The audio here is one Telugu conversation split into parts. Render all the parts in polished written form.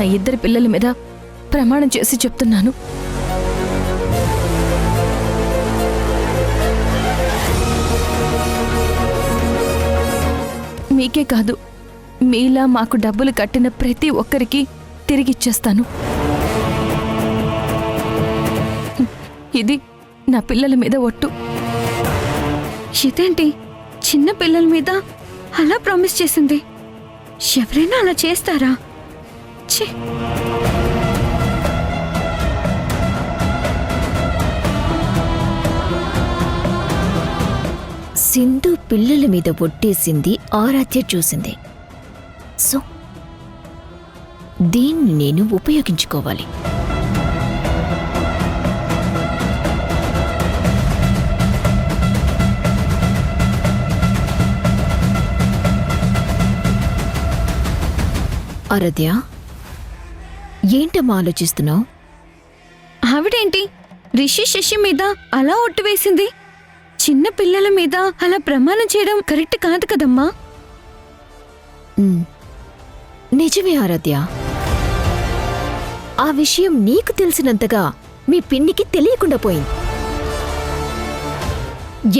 నా ఇద్దరి పిల్లల మీద ప్రమాణం చేసి చెప్తున్నాను. మీకే కాదు, మీలా మాకు డబ్బులు కట్టిన ప్రతి ఒక్కరికి తిరిగిచ్చేస్తాను. ఇది నా పిల్లల మీద ఒట్టు. ఇదేంటి చిన్న పిల్లల మీద అలా ప్రామిస్ చేసింది? ఎవరైనా అలా చేస్తారా? ఛీ! సింధు పిల్లల మీద ఒట్టేసింది ఆరాధ్య చూసింది. సో దీన్ని నేను ఉపయోగించుకోవాలి. ఆరాధ్య, ఏంటమ్మా ఆలోచిస్తున్నావు? ఆవిడేంటి రిషి శశి మీద అలా ఒట్టు వేసింది? చిన్న పిల్లల మీద అలా ప్రమాణం చేయడం కరెక్ట్ కాదు కదమ్మా. నిజమే ఆరాధ్య, ఆ విషయం నీకు తెలిసినంతగా మీ పిన్నికి తెలియకుండా పోయింది.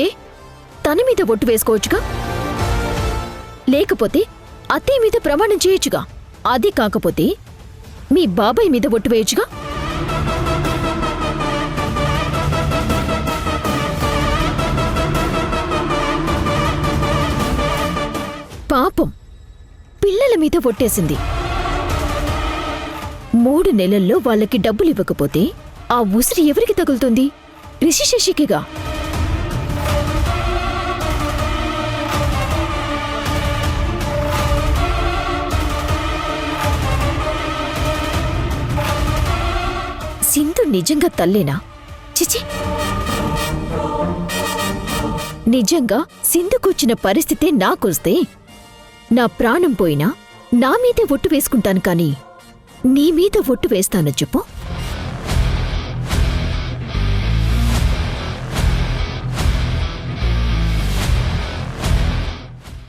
ఏ తన మీద ఒట్టు వేసుకోవచ్చుగా, లేకపోతే అత్తయ్య మీద ప్రమాణం చేయొచ్చుగా, అది కాకపోతే మీ బాబాయ్ మీద ఒట్టు వేయచ్చుగా. పాపం పిల్లల మీద ఒట్టేసింది. 3 నెలల్లో వాళ్ళకి డబ్బులు ఇవ్వకపోతే ఆ ఉసిరి ఎవరికి తగులుతుంది? రిషి శశికిగా. సింధు నిజంగా తల్లేనా? చిచి, నిజంగా సింధుకొచ్చిన పరిస్థితే నాకొస్తే నా ప్రాణం పోయినా నా మీదే ఒట్టు వేసుకుంటాను, కానీ నీ మీద ఒట్టు వేస్తాను చెప్పు.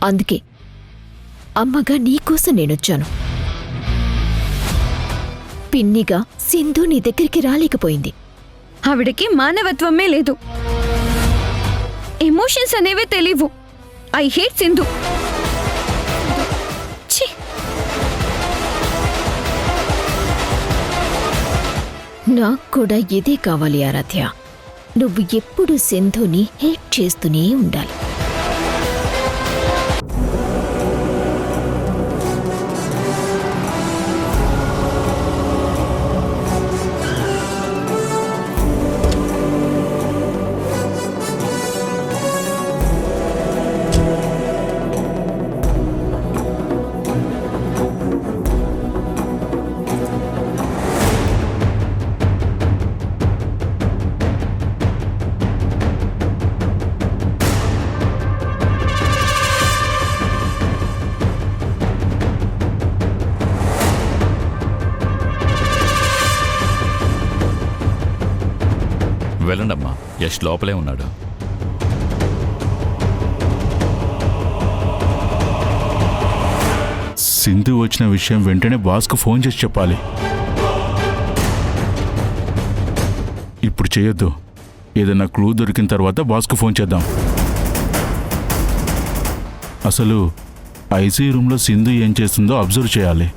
అందుకే అమ్మగా నీకోసం నేనొచ్చాను. పిన్నిగా సింధు నీ దగ్గరికి రాలేకపోయింది. ఆవిడకి మానవత్వమే లేదు, ఎమోషన్స్ అనేవే తెలియవు. I hate Sindhu. ఛీ! నాకు కూడా ఇదే కావాలి ఆరాధ్య. నువ్వు ఎప్పుడు సింధుని హేట్ చేస్తూనే ఉండాలి. వెళ్ళండమ్మా, యష్ లోపలే ఉన్నాడు. సింధు వచ్చిన విషయం వెంటనే బాస్కు ఫోన్ చేసి చెప్పాలి. ఇప్పుడు చేయొద్దు, ఏదైనా క్లూ దొరికిన తర్వాత బాస్కు ఫోన్ చేద్దాం. అసలు ఐసీ రూమ్లో సింధు ఏం చేస్తుందో అబ్జర్వ్ చేయాలి.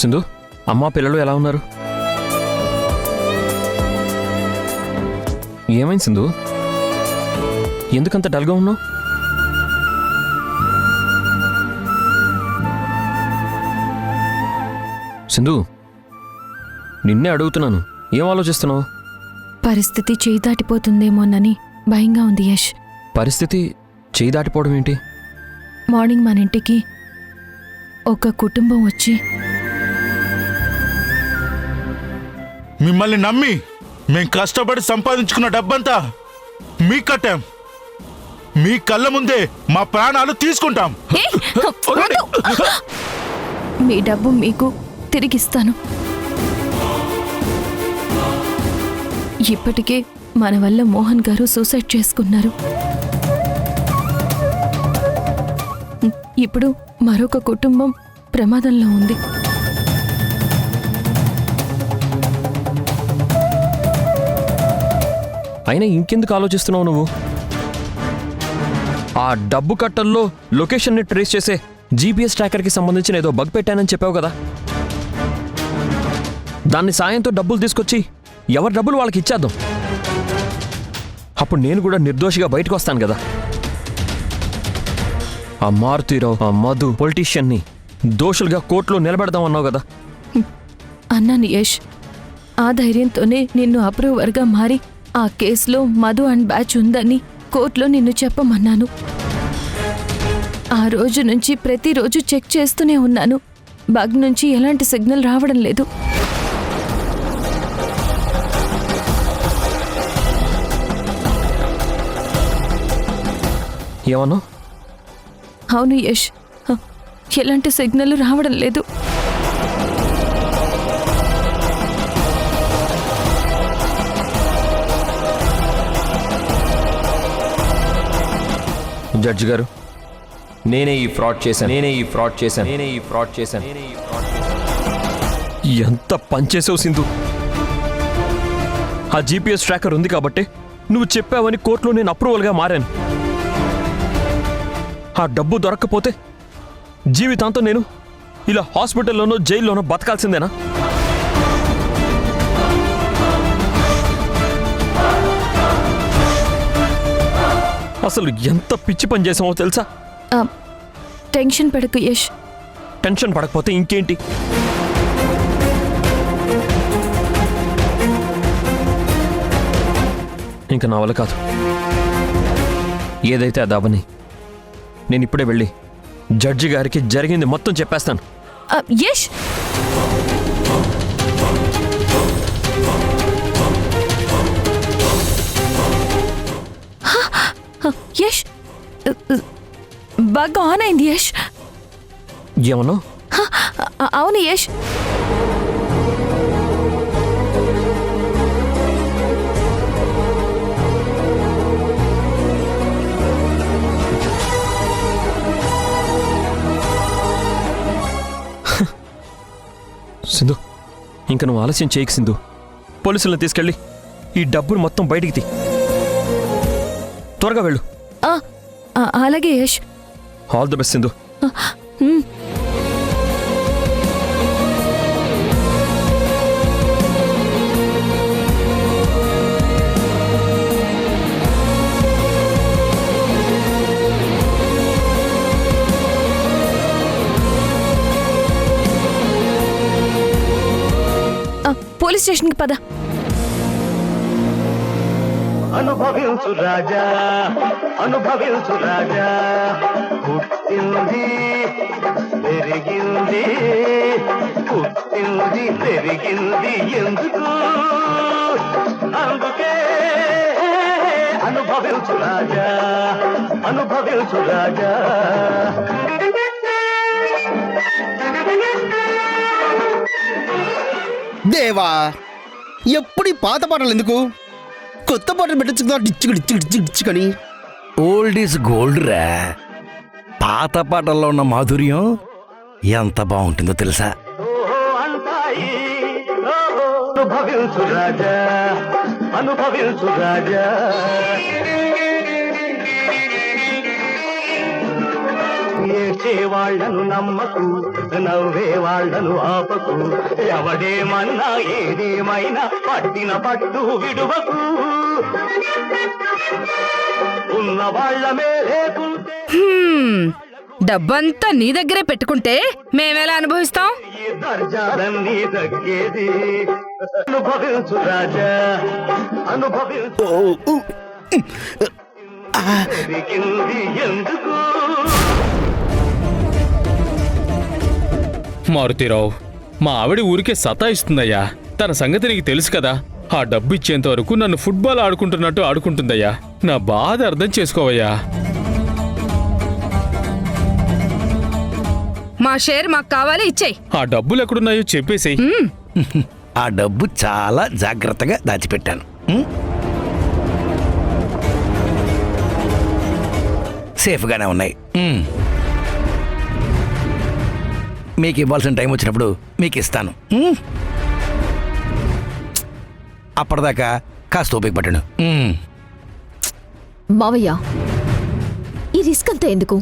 సింధు, అమ్మా పిల్లలు ఎలా ఉన్నారు? ఏమైంది సింధు? ఎందుకంత డల్గా ఉన్నావు? సింధు, నిన్నే అడుగుతున్నాను, ఏం ఆలోచిస్తున్నావు? పరిస్థితి చేయి దాటిపోతుందేమోనని భయంగా ఉంది యష్. పరిస్థితి చేయి దాటిపోవడం ఏంటి? మార్నింగ్ మన ఇంటికి ఒక కుటుంబం వచ్చి మిమ్మల్ని నమ్మి మేం కష్టపడి సంపాదించుకున్న డబ్బంతా మీకు కట్టాం. మీ కళ్ళ ముందే మా ప్రాణాలు తీసుకుంటాం. మీ డబ్బు మీకు తిరిగిస్తాను. ఇప్పటికే మన వల్ల మోహన్ గారు సూసైడ్ చేసుకున్నారు. ఇప్పుడు మరొక కుటుంబం ప్రమాదంలో ఉంది. అయినా ఇంకెందుకు ఆలోచిస్తున్నావు నువ్వు? ఆ డబ్బు కట్టల్లో లొకేషన్ని ట్రేస్ చేసే జీపీఎస్ ట్రాకర్కి సంబంధించిన ఏదో బగ్ పెట్టానని చెప్పావు కదా. దాన్ని సాయంతో డబ్బులు తీసుకొచ్చి ఎవరి డబ్బులు వాళ్ళకి ఇచ్చేద్దాం. అప్పుడు నేను కూడా నిర్దోషిగా బయటకు వస్తాను కదా. ఆ మారుతీరావు, ఆ మధు పొలిటీషియన్ని దోషులుగా కోర్టులో నిలబెడదామన్నావు కదా. అన్నాను యష్. ఆ ధైర్యంతోనే నిన్ను అప్రూవర్గా మారి ఆ కేసులో మధు అండ్ బ్యాచ్ ఉందని కోర్టులో నిన్ను చెప్పమన్నాను. ఆ రోజు నుంచి ప్రతిరోజు చెక్ చేస్తూనే ఉన్నాను. బగ్ నుంచి ఎలాంటి సిగ్నల్ రావడం లేదు. ఏమన్నా? అవును యష్, ఎలాంటి సిగ్నల్ రావడం లేదు. జడ్జి గారు, నేనే ఈ ఫ్రాడ్ చేశాను. ఎంత పనిచేసావు సింధు. ఆ జీపీఎస్ ట్రాకర్ ఉంది కాబట్టి నువ్వు చెప్పావని కోర్టులో నేను అప్రూవల్గా మారాను. ఆ డబ్బు దొరక్కపోతే జీవితాంతం నేను ఇలా హాస్పిటల్లోనో జైల్లోనో బతకాల్సిందేనా? అసలు ఎంత పిచ్చి పని చేసామో తెలుసా? టెన్షన్ పడకు యష్. టెన్షన్ పడకపోతే ఇంకేంటి? ఇంకా నా వల్ల కాదు. ఏదైతే అదావని నేను ఇప్పుడే వెళ్ళి జడ్జి గారికి జరిగింది మొత్తం చెప్పేస్తాను. యష్, యష్, బాగా ఆన్ అయింది యష్. ఏమన్నా? అవును యష్. సింధు, ఇంక నువ్వు ఆలస్యం చేయకు సింధు. పోలీసులను తీసుకెళ్ళి ఈ డబ్బును మొత్తం బయటికి తీ. త్వరగా వెళ్ళు. అలాగే Yash. All the best Sindhu. Police స్టేషన్కి పద. అనుభవించు రాజా, అనుభవించు రాజా. పుట్టింది పెరిగింది, పుట్టింది పెరిగింది ఎందుకు? అందుకే అనుభవించు రాజా, అనుభవించు రాజా. దేవా, ఎప్పుడు ఈ పాత పాటలు ఎందుకు? కొత్త పాటలు పెట్టించుకుందా డిచ్చుకని. ఓల్డ్ ఈజ్ గోల్డ్ రా. పాత పాటల్లో ఉన్న మాధుర్యం ఎంత బాగుంటుందో తెలుసా? అంటాయి అనుభవించు రాజా, అనుభవించు రాజా. ఏడ్చే వాళ్లను నమ్మకు, నవ్వే వాళ్లను ఆపకు. ఎవడేమన్నా ఏదేమైనా పట్టిన పట్టు విడువకు. ఉన్న వాళ్ల మేలేకుంటే డబ్బంతా నీ దగ్గరే పెట్టుకుంటే మేమెలా అనుభవిస్తాం? ఈ దర్జాలన్నీ తగ్గేది. అనుభవించు రాజా, అనుభవించు. పెరిగింది ఎందుకు? మారుతీరావు, మా ఆవిడ ఊరికే సతాయిస్తుందయ్యా. తన సంగతి నీకు తెలుసు కదా. ఆ డబ్బు ఇచ్చేంత వరకు నన్ను ఫుట్బాల్ ఆడుకుంటున్నట్టు ఆడుకుంటుందయ్యా. నా బాధ అర్థం చేసుకోవయ్యా. మా షేర్ మాకు కావాలి, ఇచ్చేయి. ఆ డబ్బులు ఎక్కడున్నాయో చెప్పేసేయ్. ఆ డబ్బు చాలా జాగ్రత్తగా దాచిపెట్టాను. సేఫ్గానే ఉన్నాయి. మీకు ఇవ్వాల్సిన టైం వచ్చినప్పుడు మీకు ఇస్తాను. అప్పటిదాకా కాస్త ఓపిక పట్టండి. మావయ్య, ఈ రిస్క్ అంతా ఎందుకు?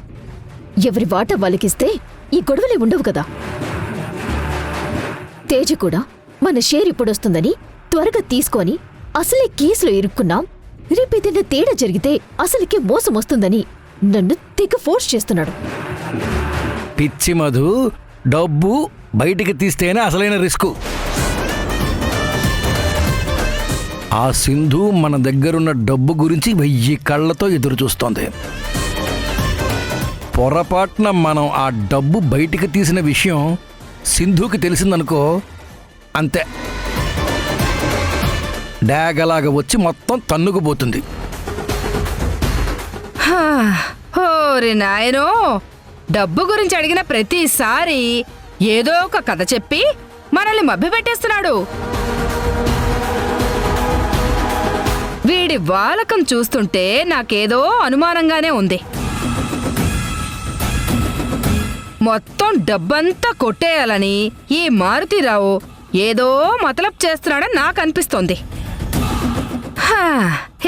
ఎవరి వాటా వాళ్ళకిస్తే ఈ గొడవలే ఉండవు కదా. తేజ కూడా మన షేర్ ఇప్పుడొస్తుందని త్వరగా తీసుకొని అసలే కేసులో ఇరుక్కున్నాం. రేపేదైనా తేడా జరిగితే అసలుకే మోసం వస్తుందని నన్ను తెగ ఫోర్స్ చేస్తున్నాడు. పిచ్చి మధు, డబ్బు బయటికి తీస్తేనే అసలైన రిస్క్. ఆ సింధు మన దగ్గరున్న డబ్బు గురించి 1000 కళ్ళతో ఎదురు చూస్తోంది. పొరపాటున మనం ఆ డబ్బు బయటికి తీసిన విషయం సింధుకి తెలిసిందనుకో, అంతే, డాగలాగా వచ్చి మొత్తం తన్నుకుపోతుంది. ఓరి నాయనో, డబ్బు గురించి అడిగిన ప్రతిసారి ఏదో ఒక కథ చెప్పి మనల్ని మభ్యపెట్టేస్తున్నాడు. వీడి వాలకం చూస్తుంటే నాకేదో అనుమానంగానే ఉంది. మొత్తం డబ్బంతా కొట్టేయాలని ఈ మారుతీరావు ఏదో మతలబ్ చేస్తున్నాడని నాకు అనిపిస్తోంది.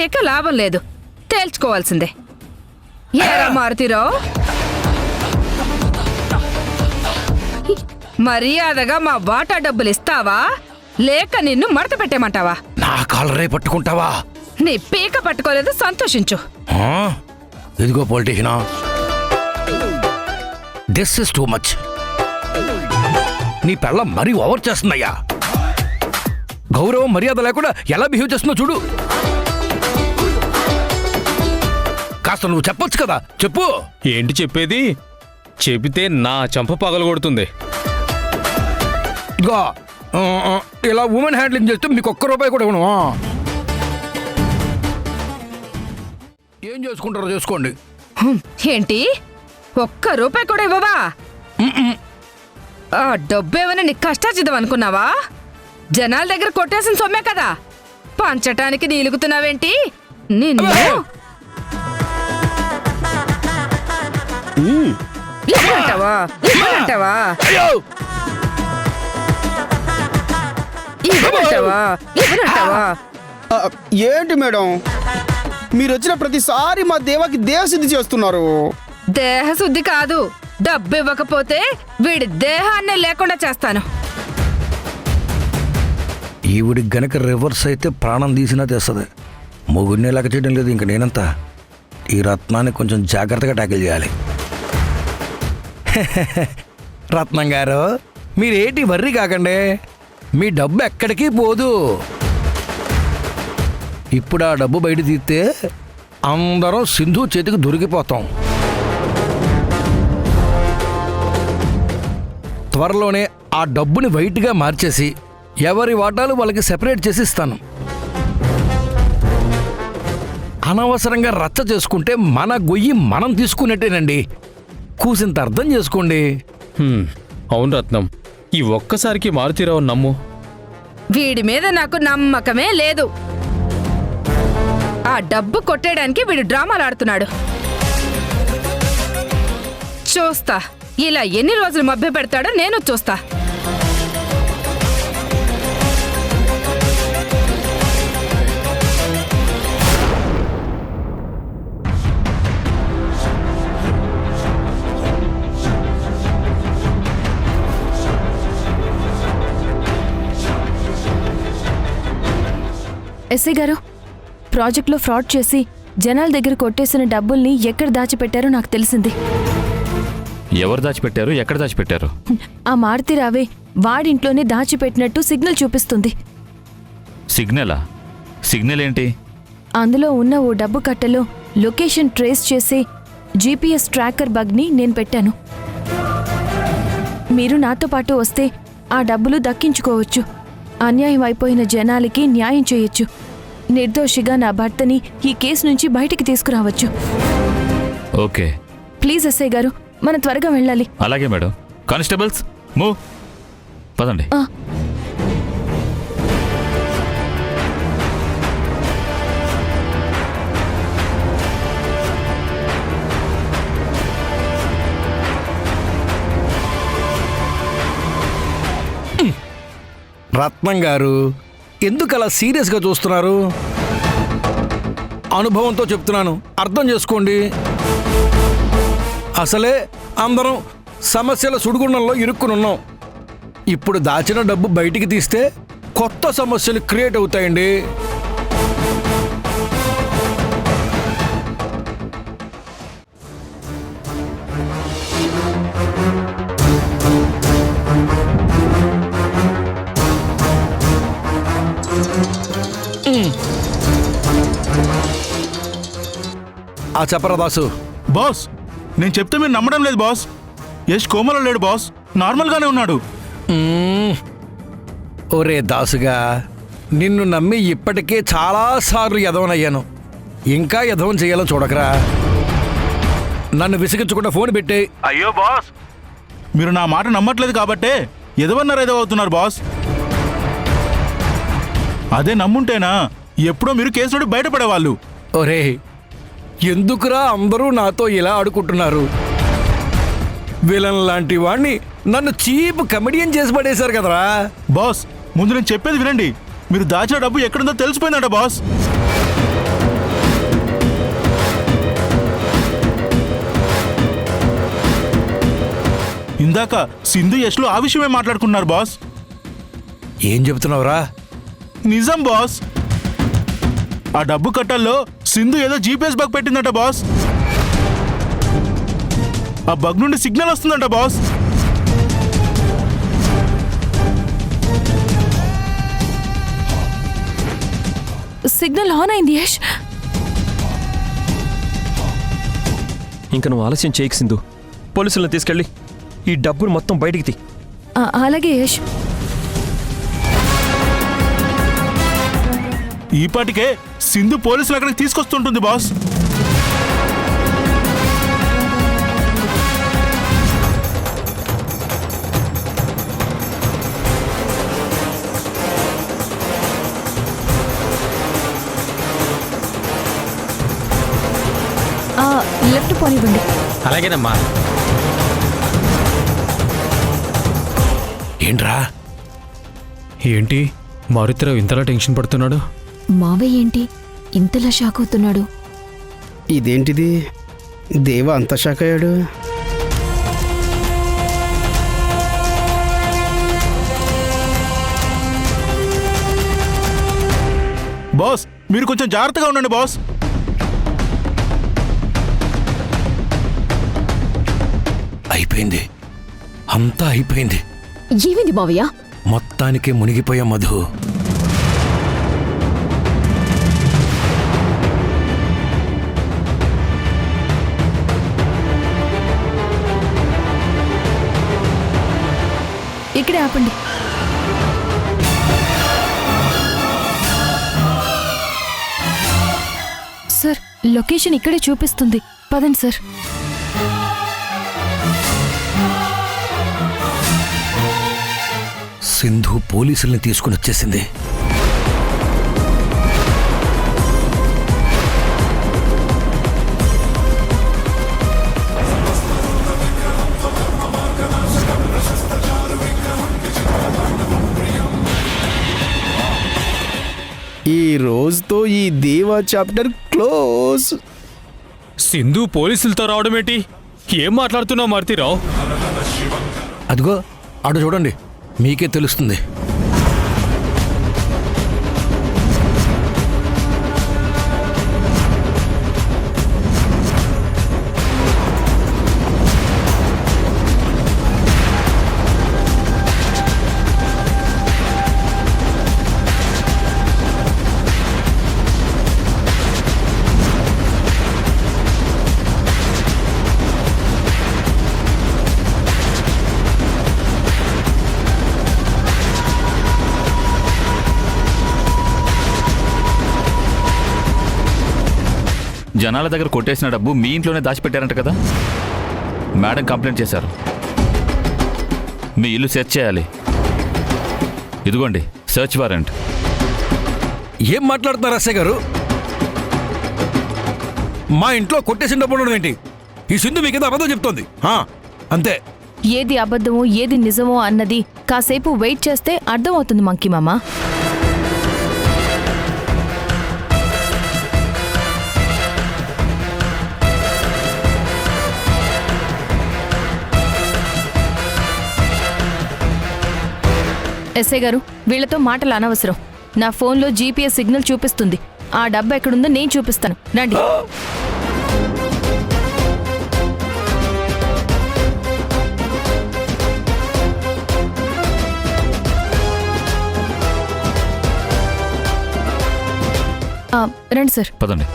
ఇక లాభం లేదు, తేల్చుకోవాల్సిందే. ఏరా మారుతీరావు, మర్యాదగా మా వాటా డబ్బులు ఇస్తావా లేక నిన్ను మడత పెట్టేమంటావా? నా కాలరే పట్టుకుంటావా? నీ పీక పట్టుకోలేదు, సంతోషించు. ఇదిగో పొలిటీషియనా, దిస్ ఇస్ టూ మచ్. నీ పెళ్ళం మరీ ఓవర్ చేస్తుందయ్యా. గౌరవం మర్యాద లేకుండా ఎలా బిహేవ్ చేస్తుందో చూడు. కాస్త నువ్వు చెప్పొచ్చు కదా, చెప్పు. ఏంటి చెప్పేది? చెబితే నా చంప పగలగొడుతుంది. ఇదిగో ఇలా ఉమెన్ హ్యాండ్లింగ్ చేస్తే మీకు ₹1 కూడా ఇవ్వను. ఏం చేసుకుంటారో చేసుకోండి. ఏంటి, ₹1 కూడా ఇవ్వవా? ఆ డబ్బేమైనా నీ కష్టాచిద్దాం అనుకున్నావా? జనాల దగ్గర కొట్టేసిన సొమ్మే కదా, పంచటానికి నీలుగుతున్నావేంటి? నిన్ను ఇవ్వనంటావా? ఇవ్వనంటావా? ఇవ్వనంటావా? ఇవ్వనంటావా? ఏంటి మేడం, మీరు వచ్చిన ప్రతిసారి మా దేవాకి దేహశుద్ధి చేస్తున్నారు. దేహశుద్ధి కాదు, డబ్బు ఇవ్వకపోతే వీడి దేహాన్నే లేకుండా చేస్తాను. ఈవిడికి గనక రివర్స్ అయితే ప్రాణం తీసినా తెస్తుంది. మొగుడినే లెక్క చేయడం లేదు ఇంక నేనంతా. ఈ రత్నాన్ని కొంచెం జాగ్రత్తగా ట్యాకిల్ చేయాలి. రత్నం గారు, మీరేటి వర్రీ కాకండి, మీ డబ్బు ఎక్కడికి పోదు. ఇప్పుడు ఆ డబ్బు బయట తీస్తే అందరం సింధు చేతికి దొరికిపోతాం. త్వరలోనే ఆ డబ్బుని వైట్గా మార్చేసి ఎవరి వాటాలు వాళ్ళకి సెపరేట్ చేసి ఇస్తాను. అనవసరంగా రచ్చ చేసుకుంటే మన గొయ్యి మనం తీసుకున్నట్టేనండి. కూసింత అర్థం చేసుకోండి. అవును రత్నం, ఈ ఒక్కసారికి మారుతీరావు నమ్ము. వీడి మీద నాకు నమ్మకమే లేదు. ఆ డబ్బు కొట్టేయడానికి వీడు డ్రామాలు ఆడుతున్నాడు. చూస్తా, ఇలా ఎన్ని రోజులు మభ్య పెడతాడో నేను చూస్తా. ఎస్ఐ గారు, ప్రాజెక్ట్లో ఫ్రాడ్ చేసి జనాల దగ్గర కొట్టేసిన డబ్బుల్ని ఎక్కడ దాచిపెట్టారో నాకు తెలిసింది. ఎవరు దాచిపెట్టారు? ఎక్కడ దాచిపెట్టారు? ఆ మారుతీరావే వాడింట్లోనే దాచిపెట్టినట్టు సిగ్నల్ చూపిస్తుంది. సిగ్నలా? సిగ్నల్ ఏంటి? అందులో ఉన్న ఓ డబ్బు కట్టలో లొకేషన్ ట్రేస్ చేసే జీపీఎస్ ట్రాకర్ బగ్ని నేను పెట్టాను. మీరు నాతో పాటు వస్తే ఆ డబ్బులు దక్కించుకోవచ్చు. అన్యాయం అయిపోయిన జనాలకి న్యాయం చేయొచ్చు. నిర్దోషిగా నా భర్తని ఈ కేసు నుంచి బయటికి తీసుకురావచ్చు. ఓకే, ప్లీజ్ ఎస్ఐ గారు, మనం త్వరగా వెళ్ళాలి. అలాగే మేడం. కానిస్టేబుల్స్ మూవ్, పదండి. రత్నం గారు ఎందుకు అలా సీరియస్గా చూస్తున్నారు? అనుభవంతో చెప్తున్నాను, అర్థం చేసుకోండి. అసలే అందరం సమస్యల సుడిగుండంలో ఇరుక్కునున్నాం. ఇప్పుడు దాచిన డబ్బు బయటికి తీస్తే కొత్త సమస్యలు క్రియేట్ అవుతాయండి. ఆ చెప్పరా దాసు. బాస్, నేను చెప్తే మీరు నమ్మడం లేదు బాస్. యష్ కోమలో లేడు బాస్, నార్మల్గానే ఉన్నాడు. ఒరే దాసుగా, నిన్ను నమ్మి ఇప్పటికే చాలాసార్లు ఎదవనయ్యాను. ఇంకా ఎదవం చేయాలో చూడకరా. నన్ను విసిగించకుండా ఫోన్ పెట్టే. అయ్యో బాస్, మీరు నా మాట నమ్మట్లేదు కాబట్టే ఎదవన్నారు ఎదవవుతున్నారు బాస్. అదే నమ్ముంటేనా ఎప్పుడో మీరు కేసు నుండి బయటపడేవాళ్ళు. ఒరే, ఎందుకురా అందరూ నాతో ఇలా ఆడుకుంటున్నారు? విలన్ లాంటి వాణ్ణి నన్ను చీప్ కమెడియన్ చేసి పడేశారు కదరా. బాస్, ముందు నేను చెప్పేది వినండి. మీరు దాచిన డబ్బు ఎక్కడుందో తెలిసిపోయిందట బాస్. ఇందాక సింధు యష్లు ఆ విషయమే మాట్లాడుకున్నారు బాస్. ఏం చెబుతున్నావురా? నిజం బాస్. ఆ డబ్బు కట్టల్లో సింధు ఏదో జీపీఎస్ బగ్ పెట్టిందట బాస్. ఆ బగ్ నుండి సిగ్నల్ వస్తుందంట బాస్. సిగ్నల్ ఆన్ అయింది యష్. ఇంక నువ్వు ఆలస్యం చేయకు సింధు. పోలీసులను తీసుకెళ్ళి ఈ డబ్బును మొత్తం బయటికి తీ. అలాగే యష్. ఈపాటికే సింధు పోలీసులు అక్కడికి తీసుకొస్తుంటుంది బాస్. లెఫ్ట్ పోనివ్వండి. అలాగేనమ్మా. ఏంట్రా? ఏంటి మారుతిరావు ఇంతలా టెన్షన్ పడుతున్నాడు? మావయ్య ఏంటి ఇంతలా షాక్ అవుతున్నాడు? ఇదేంటిది, దేవ అంత షాక్ అయ్యాడు? బాస్, మీరు కొంచెం జాగ్రత్తగా ఉండండి బాస్. అయిపోయింది, అంతా అయిపోయింది. ఏమింది మావయ్య? మొత్తానికి మునిగిపోయా మధు. ఇక్కడే ఆపండి. సార్, లొకేషన్ ఇక్కడే చూపిస్తుంది. పదండి సార్. సింధు పోలీసుల్ని తీసుకుని వచ్చేసింది. ఈ రోజుతో ఈ దేవా చాప్టర్ క్లోజ్. సింధు పోలీసులతో రావడం ఏంటి? ఏం మాట్లాడుతున్నావు మారుతిరావు? అదిగో అటు చూడండి, మీకే తెలుస్తుంది. జనాల దగ్గర కొట్టేసిన డబ్బు మీ ఇంట్లోనే దాచిపెట్టారంట కదా. మేడం కంప్లైంట్ చేశారు. మీ ఇల్లు సెర్చ్ చేయాలి. ఇదిగోండి సెర్చ్ వారెంట్. ఏం మాట్లాడుతున్నారు అస్సయ్య గారు? మా ఇంట్లో కొట్టేసిన డబ్బు ఉండడం ఏంటి? ఈ సింధు మీకేదో అబద్ధం చెప్తోంది. అంతే. ఏది అబద్ధమో ఏది నిజమో అన్నది కాసేపు వెయిట్ చేస్తే అర్థమవుతుంది మంకీ మామ. ఎస్ఐ గారు, వీళ్లతో మాటలు అనవసరం. నా ఫోన్లో జీపీఎస్ సిగ్నల్ చూపిస్తుంది. ఆ డబ్బు ఎక్కడుందో నేను చూపిస్తాను, రండి. రండి సార్. పదండి.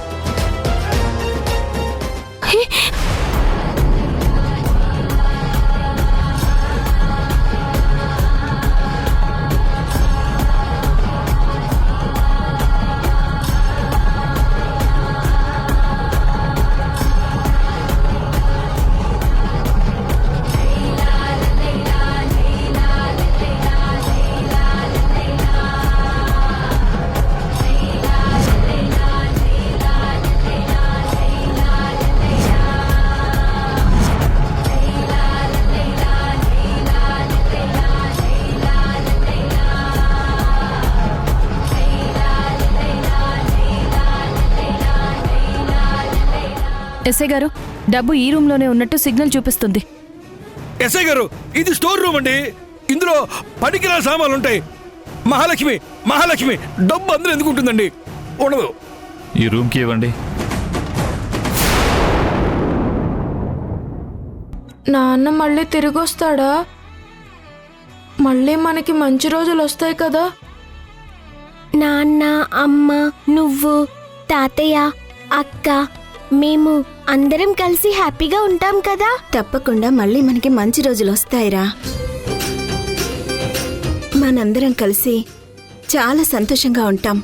ఎస్ఐ గారు, డబ్బు ఈ రూమ్లోనే ఉన్నట్టు సిగ్నల్ చూపిస్తుంది. ఎస్ఐ గారు, ఇది స్టోర్ రూమ్ అండి. ఇందులో పనికిరాని సామాన్లు ఉంటాయి. మహాలక్ష్మి మహాలక్ష్మి డబ్బు అందరూ ఎందుకు ఉంటుందండి? ఉండదు. ఈ రూమ్కి ఇవ్వండి. నాన్న మళ్ళీ తిరిగి వస్తాడా? మళ్ళీ మనకి మంచి రోజులు వస్తాయి కదా. నాన్న, అమ్మ, నువ్వు, తాతయ్య, అక్క, మేము అందరం కలిసి హ్యాపీగా ఉంటాం కదా. తప్పకుండా మళ్ళీ మనకి మంచి రోజులు వస్తాయిరా. మనందరం కలిసి చాలా సంతోషంగా ఉంటాం.